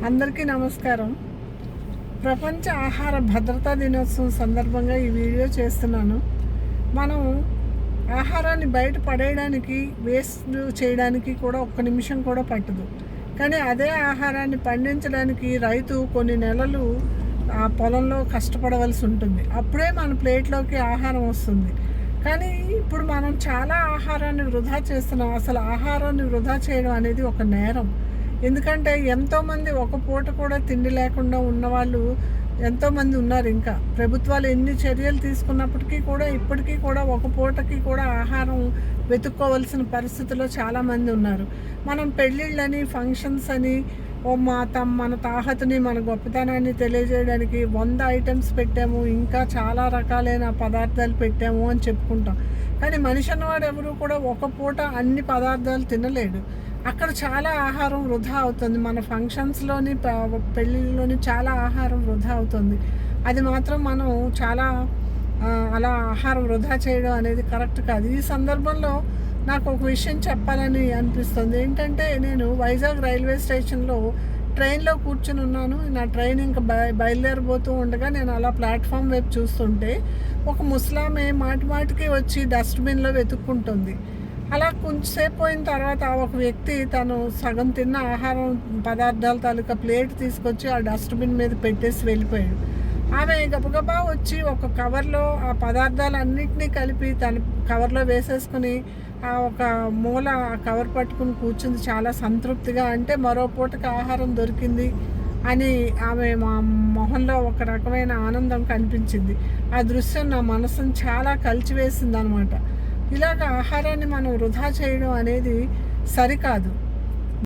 అందరికీ నమస్కారం. ప్రపంచ ఆహార భద్రతా దినోత్సవం సందర్భంగా ఈ వీడియో చేస్తున్నాను. మనం ఆహారాన్ని బయట పడేయడానికి, వేస్ట్ చేయడానికి కూడా ఒక్క నిమిషం కూడా పట్టదు. కానీ అదే ఆహారాన్ని పండించడానికి రైతు కొన్ని నెలలు ఆ పొలంలో కష్టపడవలసి ఉంటుంది. అప్పుడే మన ప్లేట్లోకి ఆహారం వస్తుంది. కానీ ఇప్పుడు మనం చాలా ఆహారాన్ని వృధా చేస్తున్నాం. అసలు ఆహారాన్ని వృధా చేయడం అనేది ఒక నేరం. ఎందుకంటే ఎంతోమంది ఒక పూట కూడా తిండి లేకుండా ఉన్నవాళ్ళు ఎంతోమంది ఉన్నారు. ఇంకా ప్రభుత్వాలు ఎన్ని చర్యలు తీసుకున్నప్పటికీ కూడా ఇప్పటికీ కూడా ఒక పూటకి కూడా ఆహారం వెతుక్కోవలసిన పరిస్థితిలో చాలామంది ఉన్నారు. మనం పెళ్ళిళ్ళని, ఫంక్షన్స్ అని, మన తాహతుని, మన గొప్పతనాన్ని తెలియజేయడానికి 100 ఐటమ్స్ పెట్టాము, ఇంకా చాలా రకాలైన పదార్థాలు పెట్టాము అని చెప్పుకుంటాం. కానీ మనిషి అన్నవాడు ఎవరు కూడా ఒక పూట అన్ని పదార్థాలు తినలేడు. అక్కడ చాలా ఆహారం వృధా అవుతుంది. మన ఫంక్షన్స్లోని, పెళ్ళిళ్ళలోని చాలా ఆహారం వృధా అవుతుంది. అది మాత్రం మనం చాలా అలా ఆహారం వృధా చేయడం అనేది కరెక్ట్ కాదు. ఈ సందర్భంలో నాకు ఒక విషయం చెప్పాలని అనిపిస్తుంది. ఏంటంటే, నేను వైజాగ్ రైల్వే స్టేషన్లో ట్రైన్లో కూర్చుని ఉన్నాను. నా ట్రైన్ ఇంకా బయలుదేరబోతూ ఉండగా నేను అలా ప్లాట్ఫామ్ వైపు చూస్తుంటే ఒక ముసలామె మాటికి వచ్చి డస్ట్బిన్లో వెతుక్కుంటుంది. అలా కొంచెంసేపు పోయిన తర్వాత ఒక వ్యక్తి తను సగం తిన్న ఆహారం పదార్థాల తాలూకా ప్లేట్ తీసుకొచ్చి ఆ డస్ట్బిన్ మీద పెట్టేసి వెళ్ళిపోయాడు. ఆమె గబగబా వచ్చి ఒక కవర్లో ఆ పదార్థాలన్నింటినీ కలిపి తన కవర్లో వేసేసుకుని ఒక మూల ఆ కవర్ పట్టుకుని కూర్చుంది చాలా సంతృప్తిగా. అంటే మరో పూటకి ఆహారం దొరికింది అని ఆమె మా మొహంలో ఒక రకమైన ఆనందం కనిపించింది. ఆ దృశ్యం నా మనసును చాలా కలిచివేసింది అనమాట. ఇలాగ ఆహారాన్ని మనం వృధా చేయడం అనేది సరికాదు.